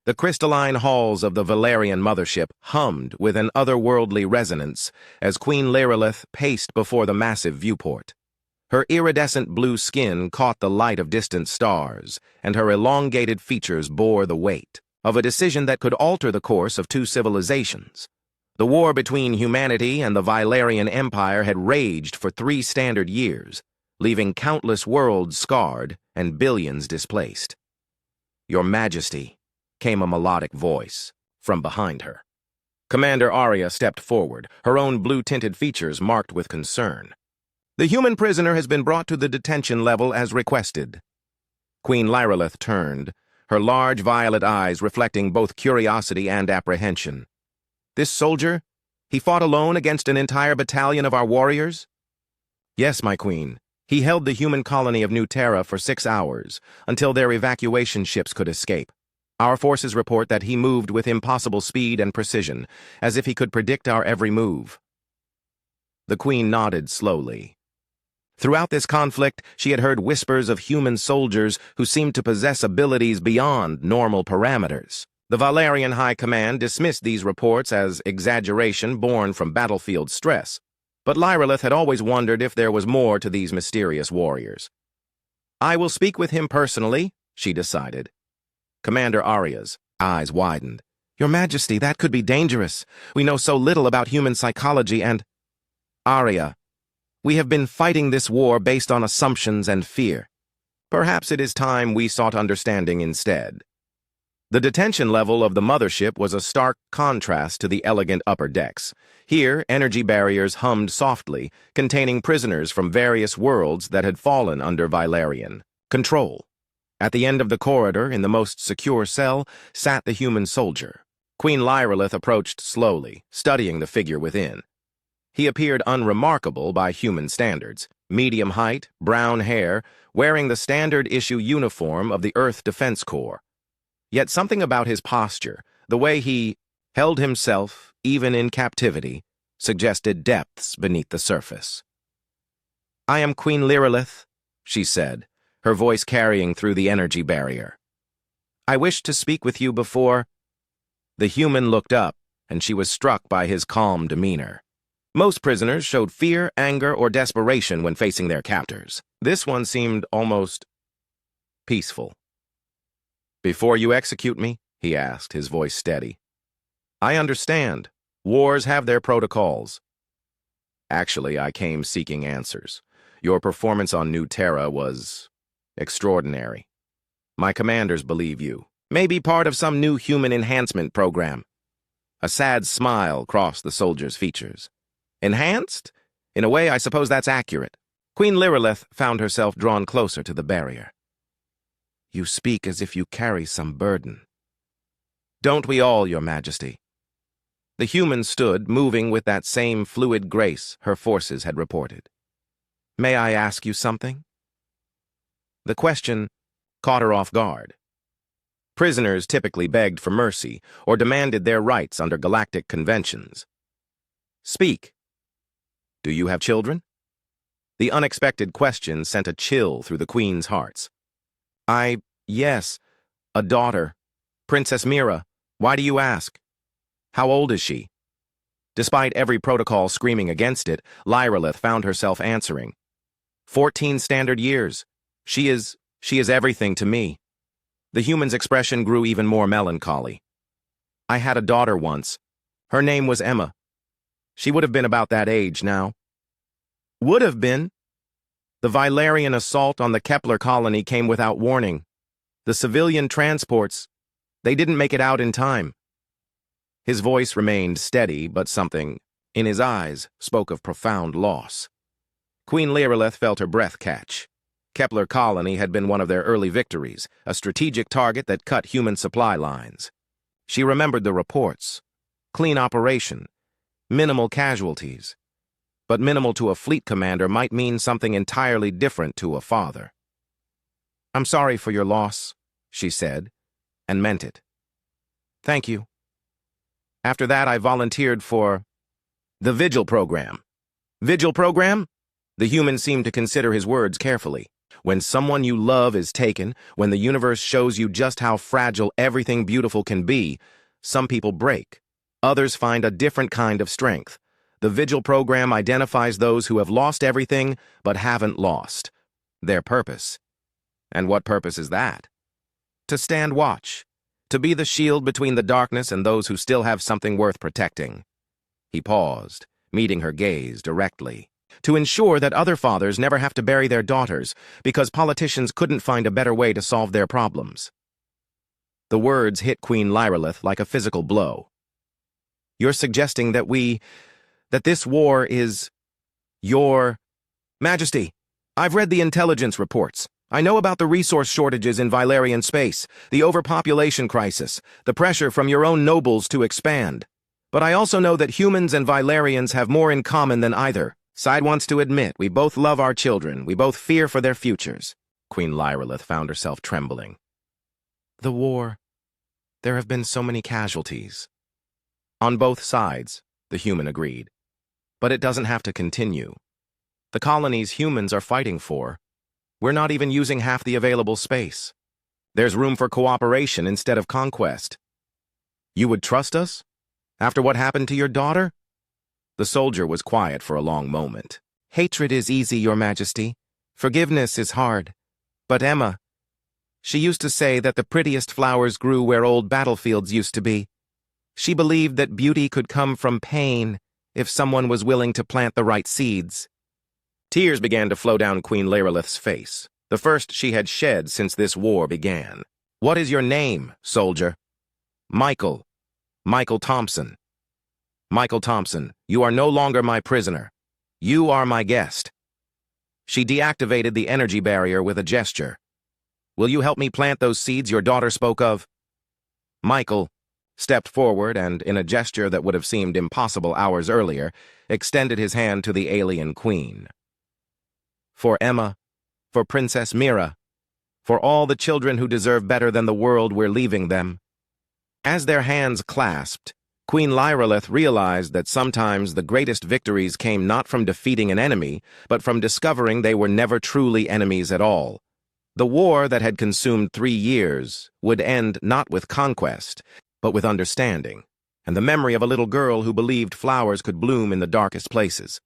The crystalline halls of the Valerian mothership hummed with an otherworldly resonance as Queen Lyrillith paced before the massive viewport. Her iridescent blue skin caught the light of distant stars, and her elongated features bore the weight of a decision that could alter the course of two civilizations. The war between humanity and the Valerian Empire had raged for 3 standard years, leaving countless worlds scarred and billions displaced. "Your Majesty," came a melodic voice from behind her. Commander Arya stepped forward, her own blue-tinted features marked with concern. "The human prisoner has been brought to the detention level as requested." Queen Lyrillith turned, her large violet eyes reflecting both curiosity and apprehension. "This soldier, he fought alone against an entire battalion of our warriors?" "Yes, my queen. He held the human colony of New Terra for 6 hours, until their evacuation ships could escape. Our forces report that he moved with impossible speed and precision, as if he could predict our every move." The queen nodded slowly. Throughout this conflict, she had heard whispers of human soldiers who seemed to possess abilities beyond normal parameters. The Valerian High Command dismissed these reports as exaggeration born from battlefield stress, but Lyrillith had always wondered if there was more to these mysterious warriors. "I will speak with him personally," she decided. Commander Arya's eyes widened. "Your Majesty, that could be dangerous. We know so little about human psychology and—" "Arya, we have been fighting this war based on assumptions and fear. Perhaps it is time we sought understanding instead." The detention level of the mothership was a stark contrast to the elegant upper decks. Here, energy barriers hummed softly, containing prisoners from various worlds that had fallen under Valerian control. At the end of the corridor, in the most secure cell, sat the human soldier. Queen Lyrillith approached slowly, studying the figure within. He appeared unremarkable by human standards, medium height, brown hair, wearing the standard-issue uniform of the Earth Defense Corps. Yet something about his posture, the way he held himself, even in captivity, suggested depths beneath the surface. "I am Queen Lyrillith," she said, her voice carrying through the energy barrier. "I wished to speak with you before—" The human looked up, and she was struck by his calm demeanor. Most prisoners showed fear, anger, or desperation when facing their captors. This one seemed almost peaceful. "Before you execute me?" he asked, his voice steady. "I understand. Wars have their protocols." "Actually, I came seeking answers. Your performance on New Terra was extraordinary. My commanders believe you. Maybe part of some new human enhancement program." A sad smile crossed the soldier's features. "Enhanced? In a way, I suppose that's accurate." Queen Lyrillith found herself drawn closer to the barrier. "You speak as if you carry some burden." "Don't we all, Your Majesty?" The human stood, moving with that same fluid grace her forces had reported. "May I ask you something?" The question caught her off guard. Prisoners typically begged for mercy or demanded their rights under galactic conventions. "Speak. Do you have children?" The unexpected question sent a chill through the Queen's hearts. Yes, a daughter. Princess Mira. Why do you ask? How old is she?" Despite every protocol screaming against it, Lyrillith found herself answering. 14 standard years. She is everything to me." The human's expression grew even more melancholy. "I had a daughter once. Her name was Emma. She would have been about that age now." "Would have been?" "The Valerian assault on the Kepler colony came without warning. The civilian transports, they didn't make it out in time." His voice remained steady, but something in his eyes spoke of profound loss. Queen Lyrillith felt her breath catch. Kepler colony had been one of their early victories, a strategic target that cut human supply lines. She remembered the reports. Clean operation, minimal casualties. But minimal to a fleet commander might mean something entirely different to a father. "I'm sorry for your loss," she said, and meant it. "Thank you." After that, I volunteered for the Vigil program. "Vigil program?" The human seemed to consider his words carefully. When someone you love is taken, when the universe shows you just how fragile everything beautiful can be, some people break. Others find a different kind of strength. The Vigil program identifies those who have lost everything but haven't lost their purpose. And what purpose is that? To stand watch, to be the shield between the darkness and those who still have something worth protecting. He paused, meeting her gaze directly. To ensure that other fathers never have to bury their daughters because politicians couldn't find a better way to solve their problems. The words hit Queen Lyrelith like a physical blow. You're suggesting that this war is... Your Majesty, I've read the intelligence reports. I know about the resource shortages in Vylarian space, the overpopulation crisis, the pressure from your own nobles to expand. But I also know that humans and Vylarians have more in common than either. Side wants to admit we both love our children, we both fear for their futures. Queen Lyrelith found herself trembling. The war. There have been so many casualties. On both sides, the human agreed. But it doesn't have to continue. The colonies humans are fighting for, we're not even using half the available space. There's room for cooperation instead of conquest. You would trust us? After what happened to your daughter? The soldier was quiet for a long moment. Hatred is easy, Your Majesty. Forgiveness is hard. But Emma, she used to say that the prettiest flowers grew where old battlefields used to be. She believed that beauty could come from pain if someone was willing to plant the right seeds. Tears began to flow down Queen Lyrelith's face, the first she had shed since this war began. What is your name, soldier? Michael. Michael Thompson. Michael Thompson, you are no longer my prisoner. You are my guest. She deactivated the energy barrier with a gesture. Will you help me plant those seeds your daughter spoke of? Michael stepped forward and, in a gesture that would have seemed impossible hours earlier, extended his hand to the alien queen. For Emma, for Princess Mira, for all the children who deserve better than the world we're leaving them. As their hands clasped, Queen Lyrelith realized that sometimes the greatest victories came not from defeating an enemy, but from discovering they were never truly enemies at all. The war that had consumed 3 years would end not with conquest, but with understanding, and the memory of a little girl who believed flowers could bloom in the darkest places.